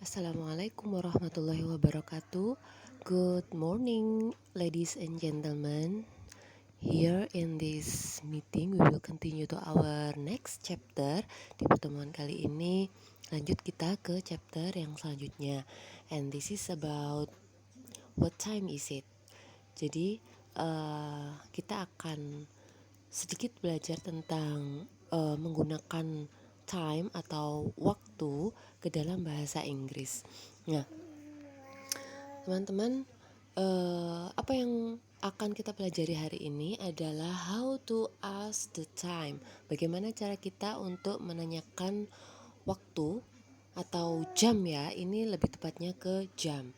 Assalamualaikum warahmatullahi wabarakatuh. Good morning, ladies and gentlemen. Here in this meeting, we will continue to our next chapter. Di pertemuan kali ini, lanjut kita ke chapter yang selanjutnya. And this is about what time is it? Jadi, kita akan sedikit belajar tentang menggunakan time atau waktu ke dalam bahasa Inggris. Nah, teman-teman, apa yang akan kita pelajari hari ini adalah how to ask the time. Bagaimana cara kita untuk menanyakan waktu atau jam ya, ini lebih tepatnya ke jam.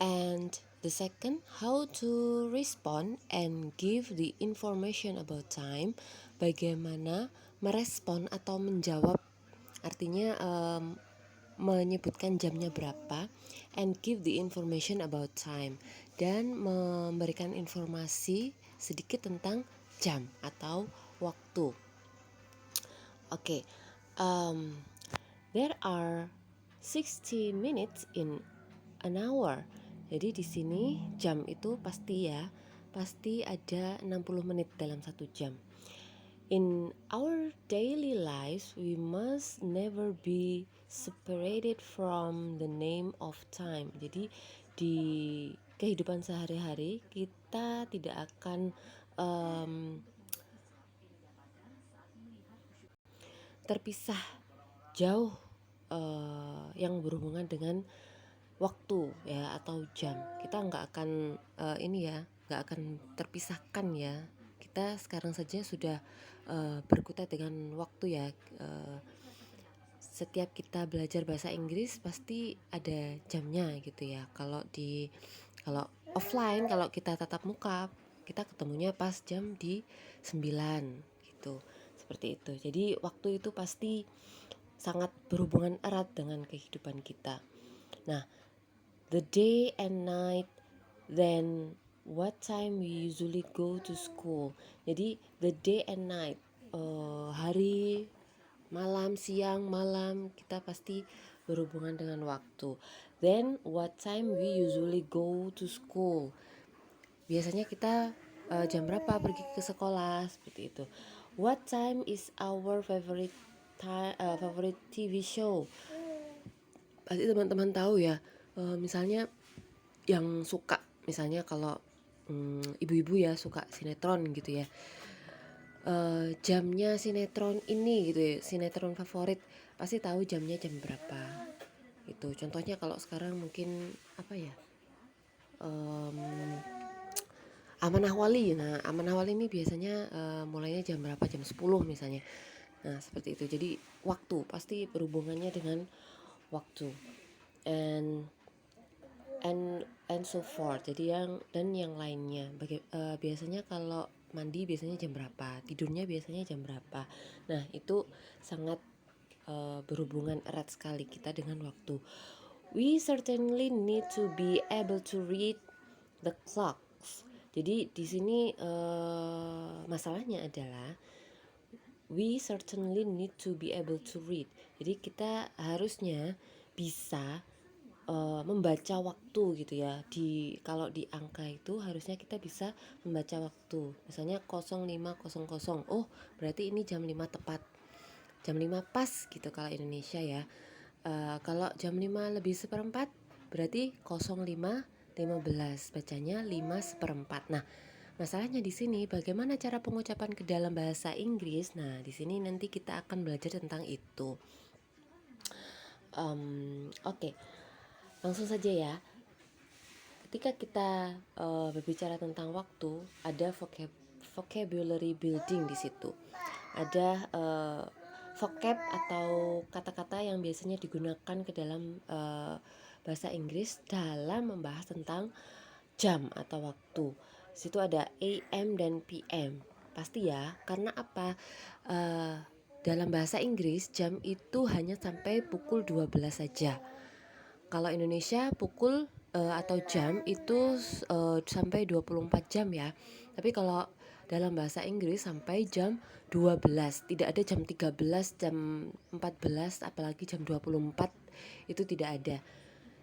And the second, how to respond and give the information about time. Bagaimana merespon atau menjawab, artinya menyebutkan jamnya berapa, and give the information about time, dan memberikan informasi sedikit tentang jam atau waktu. Oke, there are 60 minutes in an hour. Jadi di sini jam itu pasti ada 60 menit dalam satu jam. In our daily lives, we must never be separated from the name of time. Jadi di kehidupan sehari-hari kita tidak akan terpisah jauh yang berhubungan dengan waktu ya atau jam. Kita nggak akan nggak akan terpisahkan ya. Kita sekarang saja sudah berkutat dengan waktu ya. Setiap kita belajar bahasa Inggris pasti ada jamnya gitu ya. Kalau offline, kalau kita tatap muka, kita ketemunya pas jam di 9 gitu. Seperti itu. Jadi waktu itu pasti sangat berhubungan erat dengan kehidupan kita. Nah, the day and night, then what time we usually go to school. Jadi the day and night, hari, malam, siang, malam, kita pasti berhubungan dengan waktu. Then what time we usually go to school. Biasanya kita jam berapa pergi ke sekolah, seperti itu. What time is our favorite TV show. Pasti teman-teman tahu ya, misalnya yang suka, misalnya kalau ibu-ibu ya suka sinetron gitu ya, jamnya sinetron ini gitu ya, sinetron favorit, pasti tahu jamnya jam berapa. Itu contohnya kalau sekarang mungkin apa ya, Amanah Wali. Nah, Amanah Wali ini biasanya mulainya jam berapa, jam 10 misalnya. Nah, seperti itu. Jadi waktu pasti berhubungannya dengan waktu, and so forth. Jadi yang lainnya. Biasanya kalau mandi biasanya jam berapa, tidurnya biasanya jam berapa. Nah, itu sangat berhubungan erat sekali kita dengan waktu. We certainly need to be able to read the clocks. Jadi di sini masalahnya adalah we certainly need to be able to read. Jadi kita harusnya bisa membaca waktu gitu ya. Kalau di angka itu harusnya kita bisa membaca waktu. Misalnya 05.00. Oh, berarti ini jam 5 tepat. Jam 5 pas gitu kalau Indonesia ya. Kalau jam 5 lebih seperempat berarti 05.15. Bacanya 5 seperempat. Nah, masalahnya di sini bagaimana cara pengucapan ke dalam bahasa Inggris. Nah, di sini nanti kita akan belajar tentang itu. Oke. Langsung saja ya. Ketika kita berbicara tentang waktu, ada vocabulary building di situ. Ada vocab atau kata-kata yang biasanya digunakan ke dalam bahasa Inggris dalam membahas tentang jam atau waktu. Di situ ada AM dan PM. Pasti ya, karena apa? Dalam bahasa Inggris jam itu hanya sampai pukul 12 saja. Kalau Indonesia pukul atau jam itu sampai 24 jam ya. Tapi kalau dalam bahasa Inggris sampai jam 12. Tidak ada jam 13, jam 14, apalagi jam 24 itu tidak ada.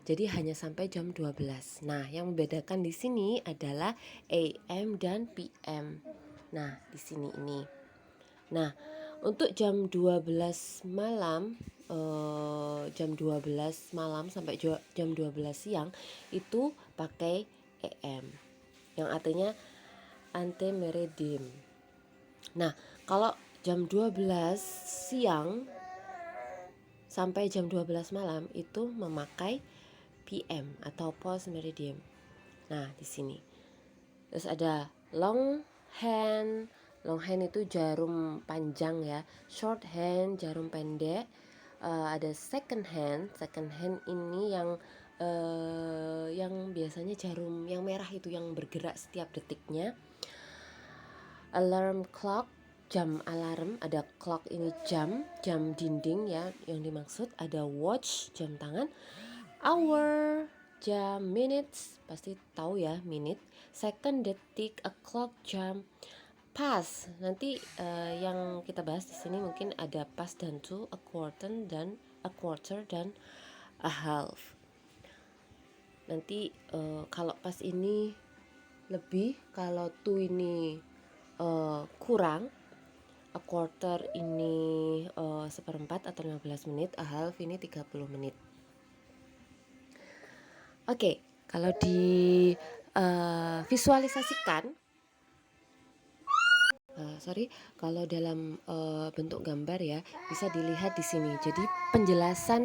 Jadi hanya sampai jam 12. Nah, yang membedakan di sini adalah AM dan PM. Nah, di sini ini. Nah, untuk jam 12 malam, jam 12 malam sampai jam 12 siang itu pakai AM, yang artinya ante meridium. Nah, kalau jam 12 siang sampai jam 12 malam itu memakai PM atau post meridium. Nah, di sini. Terus ada long hand. Long hand itu jarum panjang ya. Short hand jarum pendek. Ada second hand. Second hand ini yang biasanya jarum yang merah itu yang bergerak setiap detiknya. Alarm clock, jam alarm. Ada clock ini jam dinding ya yang dimaksud. Ada watch, jam tangan. Hour, jam. Minutes, pasti tahu ya, minute. Second, detik. O'clock, jam. Pass, nanti yang kita bahas di sini mungkin ada pass dan to, a quarter dan a half. Nanti kalau pass ini lebih, kalau to ini kurang, a quarter ini seperempat atau 15 menit, a half ini 30 menit. Oke, kalau di visualisasikan, kalau dalam bentuk gambar ya bisa dilihat di sini. Jadi penjelasan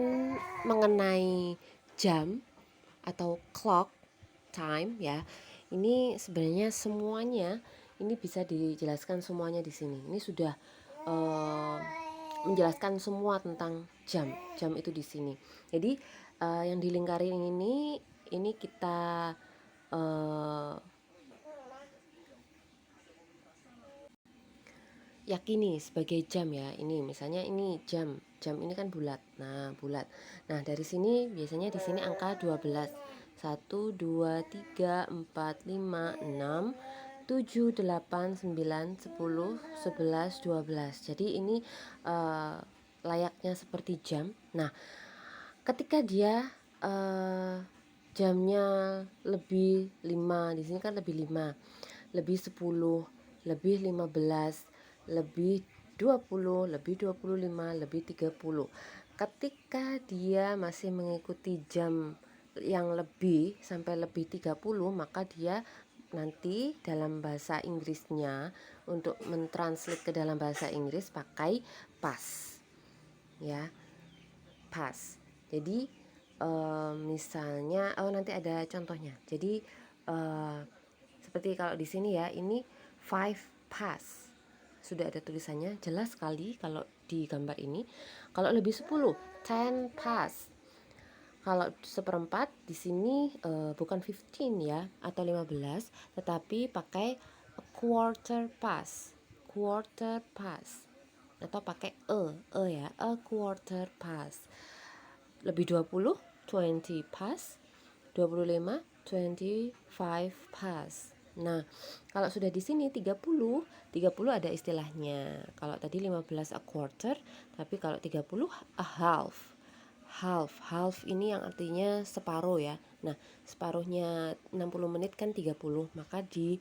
mengenai jam atau clock time ya, ini sebenarnya semuanya ini bisa dijelaskan semuanya di sini. Ini sudah menjelaskan semua tentang jam itu di sini. Jadi yang dilingkari ini kita yakini sebagai jam ya. Ini misalnya ini jam ini kan bulat. Nah, bulat. Nah, dari sini biasanya di sini angka 12. 1 2 3 4 5 6 7 8 9 10 11 12. Jadi ini layaknya seperti jam. Nah, ketika dia jamnya lebih 5, di sini kan lebih 5, lebih 10, lebih 15, lebih 20, lebih 25, lebih 30. Ketika dia masih mengikuti jam yang lebih sampai lebih 30, maka dia nanti dalam bahasa Inggrisnya untuk mentranslate ke dalam bahasa Inggris pakai pass. Ya. Pass. Jadi misalnya nanti ada contohnya. Jadi seperti kalau di sini ya, ini 5 pass. Sudah ada tulisannya, jelas sekali kalau di gambar ini. Kalau lebih 10, 10 pass. Kalau seperempat di sini bukan 15 ya atau 15, tetapi pakai a quarter pass. Quarter pass. Atau pakai ya, a quarter pass. Lebih 20, 20 pass. 25, 25 pass. Nah, kalau sudah di sini 30 ada istilahnya. Kalau tadi 15 a quarter, tapi kalau 30 a half. Half ini yang artinya separuh ya. Nah, separuhnya 60 menit kan 30, maka di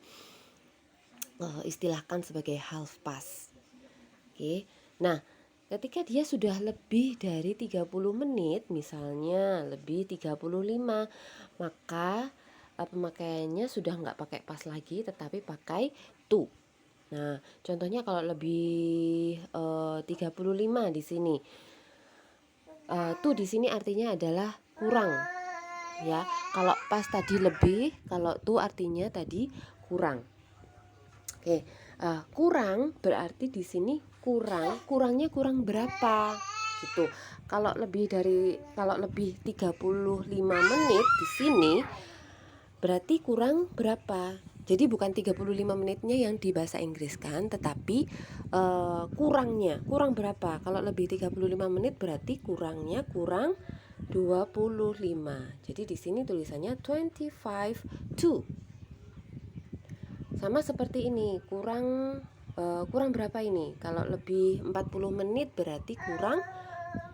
istilahkan sebagai half pass. Oke. Nah, ketika dia sudah lebih dari 30 menit, misalnya lebih 35, maka pemakaiannya sudah nggak pakai pas lagi, tetapi pakai to. Nah, contohnya kalau lebih 35 di sini, to di sini artinya adalah kurang, ya. Kalau pas tadi lebih, kalau to artinya tadi kurang. Oke, kurang berarti di sini kurangnya kurang berapa gitu. Kalau lebih 35 menit di sini berarti kurang berapa? Jadi bukan 35 menitnya yang di bahasa Inggris kan, tetapi kurang berapa? Kalau lebih 35 menit berarti kurangnya kurang 25. Jadi di sini tulisannya 25 to. Sama seperti ini, kurang berapa ini? Kalau lebih 40 menit berarti kurang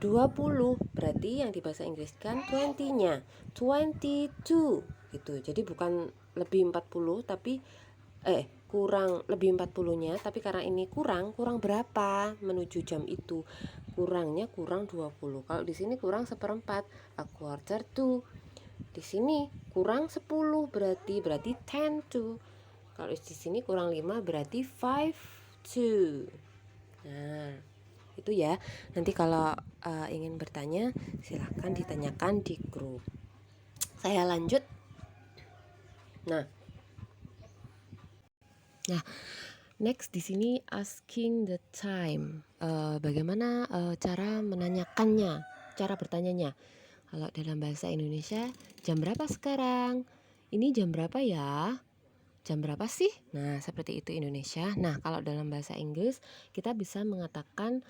20, berarti yang di bahasa Inggris kan 20-nya 22 gitu. Jadi bukan lebih 40 tapi kurang lebih 40-nya, tapi karena ini kurang berapa menuju jam itu? Kurangnya kurang 20. Kalau di sini kurang seperempat, a quarter to. Di sini kurang 10 berarti 10 to. Kalau di sini kurang 5 berarti 5 to. Nah, itu ya. Nanti kalau ingin bertanya silahkan ditanyakan di grup. Saya lanjut. Nah, next di sini asking the time. Bagaimana cara menanyakannya, cara bertanyanya. Kalau dalam bahasa Indonesia, jam berapa sekarang? Ini jam berapa ya? Jam berapa sih? Nah, seperti itu Indonesia. Nah, kalau dalam bahasa Inggris, kita bisa mengatakan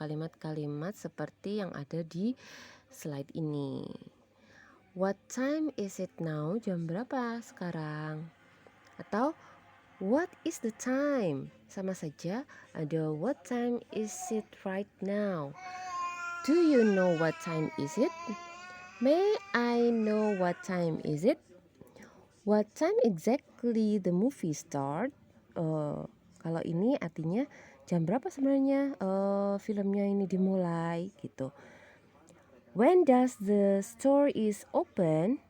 kalimat-kalimat seperti yang ada di slide ini. What time is it now? Jam berapa sekarang? Atau what is the time? Sama saja ada what time is it right now? Do you know what time is it? May I know what time is it? What time exactly the movie start? Kalau ini artinya jam berapa sebenarnya filmnya ini dimulai gitu. When does the store is open?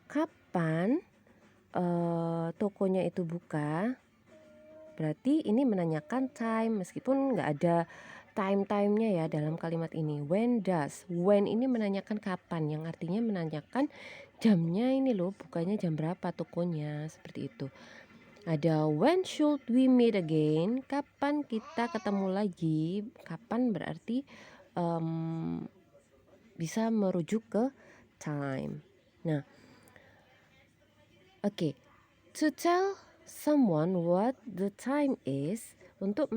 Kapan tokonya itu buka? Berarti ini menanyakan time meskipun nggak ada time-timenya ya dalam kalimat ini. When does? When ini menanyakan kapan, yang artinya menanyakan jamnya ini loh, bukanya jam berapa tokonya, seperti itu. Ada when should we meet again? Kapan kita ketemu lagi? Kapan berarti bisa merujuk ke time. Nah, oke. To tell someone what the time is, untuk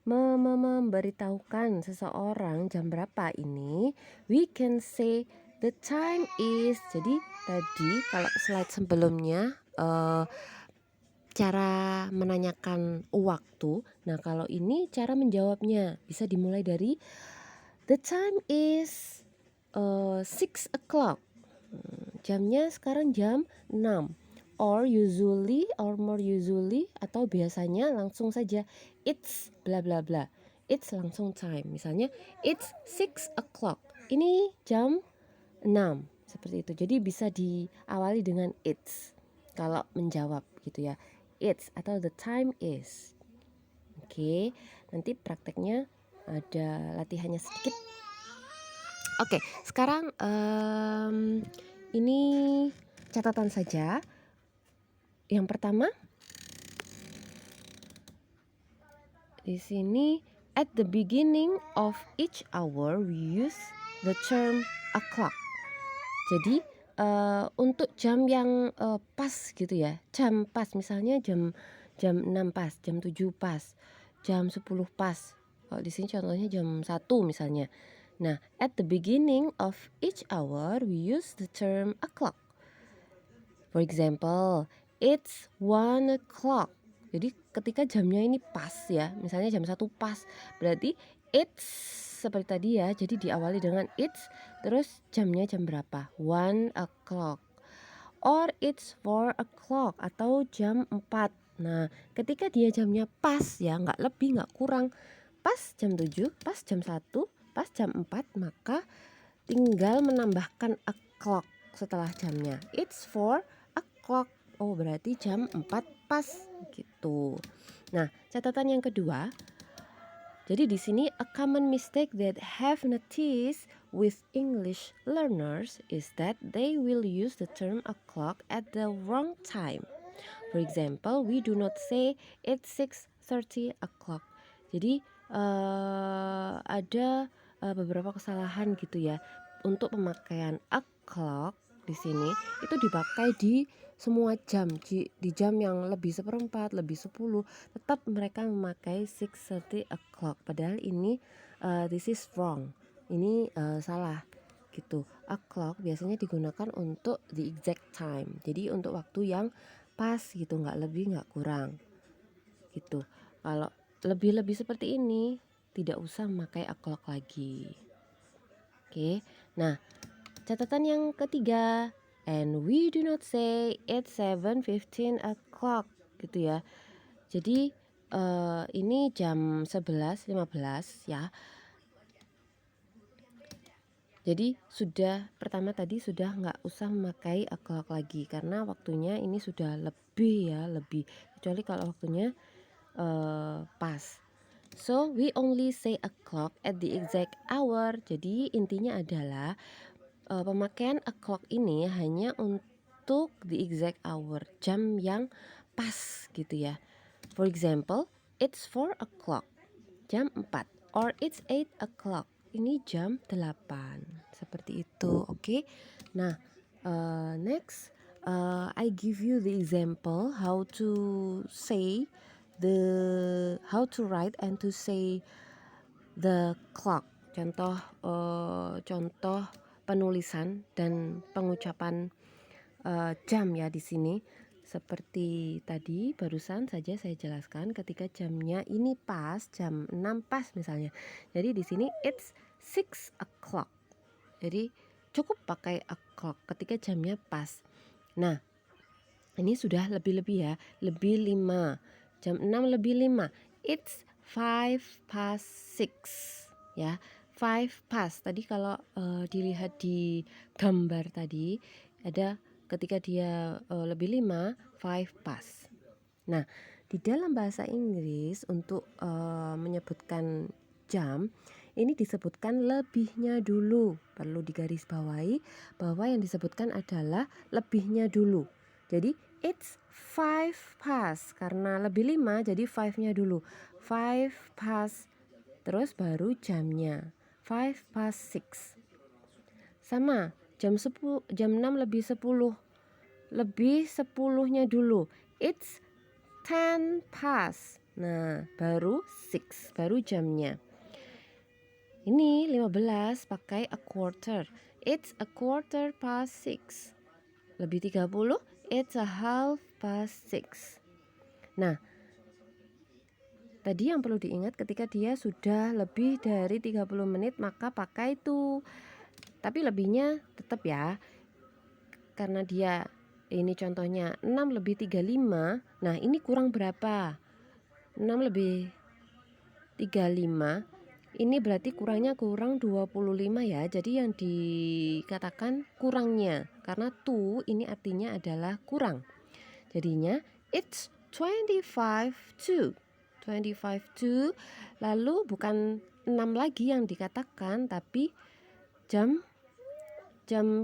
memberitahukan seseorang jam berapa ini, we can say the time is. Jadi tadi kalau slide sebelumnya cara menanyakan waktu. Nah, kalau ini cara menjawabnya bisa dimulai dari the time is 6 o'clock. Jamnya sekarang jam 6. Or usually, or more usually, atau biasanya langsung saja it's bla bla bla. It's langsung time. Misalnya it's 6 o'clock. Ini jam 6. Seperti itu. Jadi bisa diawali dengan it's kalau menjawab gitu ya. It's atau the time is. Oke, nanti prakteknya ada latihannya sedikit. Oke, sekarang ini catatan saja. Yang pertama, di sini at the beginning of each hour we use the term o'clock. Jadi untuk jam yang pas gitu ya, jam pas misalnya jam 6 pas, jam 7 pas, jam 10 pas. Kalau di sini contohnya jam 1 misalnya. Nah, at the beginning of each hour we use the term o'clock. For example, it's 1 o'clock. Jadi ketika jamnya ini pas ya, misalnya jam 1 pas, berarti it's seperti tadi ya. Jadi diawali dengan it's, terus jamnya jam berapa? 1 o'clock. Or it's 4 o'clock atau jam 4. Nah, ketika dia jamnya pas ya, nggak lebih, nggak kurang, pas jam 7, pas jam 1, pas jam 4, maka tinggal menambahkan o'clock setelah jamnya. It's 4 o'clock. Oh, berarti jam 4 pas gitu. Nah, catatan yang kedua. Jadi di sini a common mistake that have noticed with English learners is that they will use the term o'clock at the wrong time. For example, we do not say it's 6:30 o'clock. Jadi ada beberapa kesalahan gitu ya untuk pemakaian o'clock di sini itu dipakai di semua jam, di jam yang lebih seperempat, lebih 10, tetap mereka memakai 6:30 o'clock. Padahal ini this is wrong. Ini salah gitu. O'clock biasanya digunakan untuk the exact time. Jadi untuk waktu yang pas gitu, nggak lebih nggak kurang gitu. Kalau lebih-lebih seperti ini tidak usah memakai o'clock lagi. Oke. Nah, catatan yang ketiga, and we do not say it's 7:15 o'clock gitu ya. Jadi ini jam 11:15 ya. Jadi pertama tadi sudah nggak usah memakai o'clock lagi karena waktunya ini sudah lebih, kecuali kalau waktunya pas. So we only say o'clock at the exact hour. Jadi intinya adalah pemakaian o'clock ini hanya untuk the exact hour, jam yang pas gitu ya. For example, it's 4 o'clock, jam 4, or it's 8 o'clock, ini jam 8, seperti itu. Oke. Nah, next I give you the example how to say how to write and to say the clock. Contoh penulisan dan pengucapan jam ya di sini. Seperti tadi barusan saja saya jelaskan, ketika jamnya ini pas jam 6 pas misalnya. Jadi di sini it's 6 o'clock. Jadi cukup pakai o'clock ketika jamnya pas. Nah, ini sudah lebih-lebih ya, lebih 5. Jam 6 lebih 5. It's 5 past 6 ya. 5 past. Tadi kalau dilihat di gambar tadi ada ketika dia lebih 5, 5 past. Nah, di dalam bahasa Inggris untuk menyebutkan jam ini disebutkan lebihnya dulu. Perlu digarisbawahi bahwa yang disebutkan adalah lebihnya dulu. Jadi it's 5 past karena lebih 5 jadi 5-nya dulu. 5 past terus baru jamnya. 5 past 6. Sama, jam 6 lebih 10. Lebih 10-nya dulu. It's 10 past. Nah, baru 6, baru jamnya. Ini 15 pakai a quarter. It's a quarter past 6. Lebih 30, it's a half past 6. Nah, tadi yang perlu diingat ketika dia sudah lebih dari 30 menit maka pakai itu. Tapi lebihnya tetap ya. Karena dia ini contohnya 6 lebih 35. Nah, ini kurang berapa? 6 lebih 35. Ini berarti kurang 25 ya. Jadi yang dikatakan kurangnya. Karena to ini artinya adalah kurang. Jadinya it's 25 to. 25 to. Lalu bukan 6 lagi yang dikatakan, tapi jam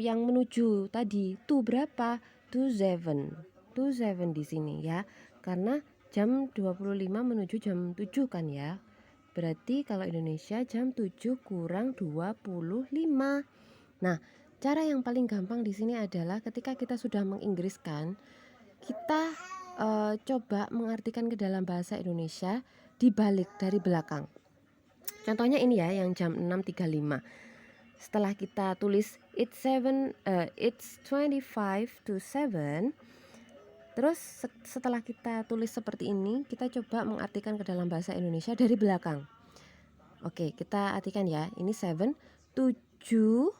yang menuju tadi to berapa? To 7 di sini ya. Karena jam 25 menuju jam 7 kan ya. Berarti kalau Indonesia jam 7 kurang 25. Nah, cara yang paling gampang di sini adalah ketika kita sudah menginggriskan, kita coba mengartikan ke dalam bahasa Indonesia dibalik dari belakang. Contohnya ini ya yang jam 6.35. Setelah kita tulis it's 25 to 7. Terus setelah kita tulis seperti ini, kita coba mengartikan ke dalam bahasa Indonesia dari belakang. Oke, kita artikan ya. Ini 7, 7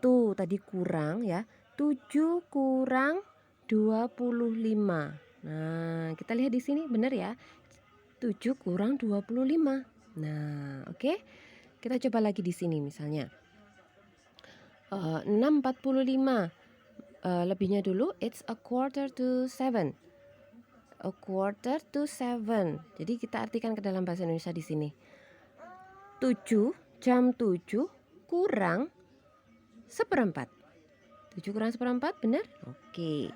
tuh tadi kurang ya. 7 kurang 25. Nah, kita lihat di sini benar ya. 7 kurang 25. Nah, oke. Kita coba lagi di sini misalnya. 6.45. Lebihnya dulu it's a quarter to 7. A quarter to 7. Jadi kita artikan ke dalam bahasa Indonesia di sini. 7, jam 7 kurang seperempat. 7 kurang seperempat, benar? Oke.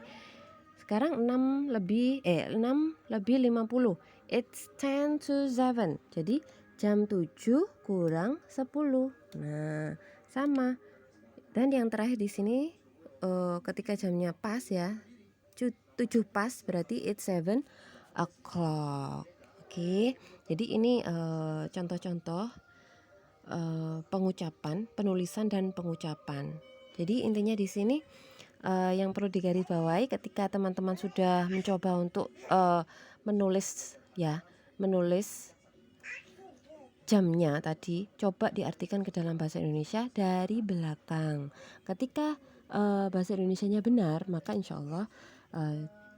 Sekarang 6 lebih 50. It's 10 to 7. Jadi jam 7 kurang 10. Nah, sama. Dan yang terakhir di sini ketika jamnya pas ya, 7 pas berarti it's 7 o'clock. Oke. Jadi ini contoh-contoh pengucapan, penulisan dan pengucapan. Jadi intinya di sini yang perlu digarisbawahi ketika teman-teman sudah mencoba untuk menulis jamnya tadi coba diartikan ke dalam bahasa Indonesia dari belakang. Ketika bahasa Indonesianya benar, maka insya Allah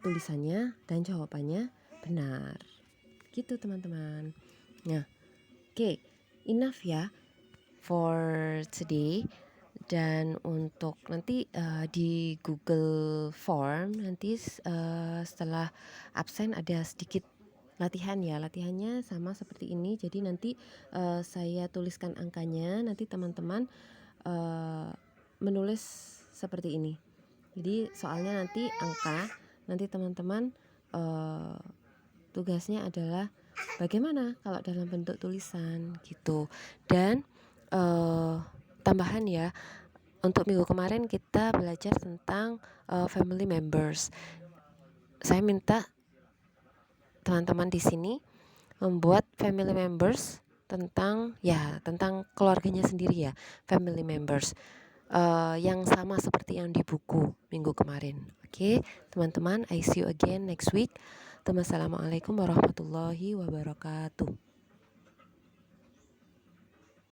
tulisannya dan jawabannya benar. Gitu teman-teman. Nah, oke, enough ya for today. Dan untuk nanti di Google Form nanti setelah absen ada sedikit latihan ya. Latihannya sama seperti ini. Jadi nanti saya tuliskan angkanya, nanti teman-teman menulis seperti ini. Jadi soalnya nanti angka, nanti teman-teman tugasnya adalah bagaimana kalau dalam bentuk tulisan gitu. Dan tambahan ya, untuk minggu kemarin kita belajar tentang family members. Saya minta teman-teman di sini membuat family members tentang keluarganya sendiri ya, family members yang sama seperti yang di buku minggu kemarin. Oke, teman-teman, I see you again next week. Assalamualaikum warahmatullahi wabarakatuh.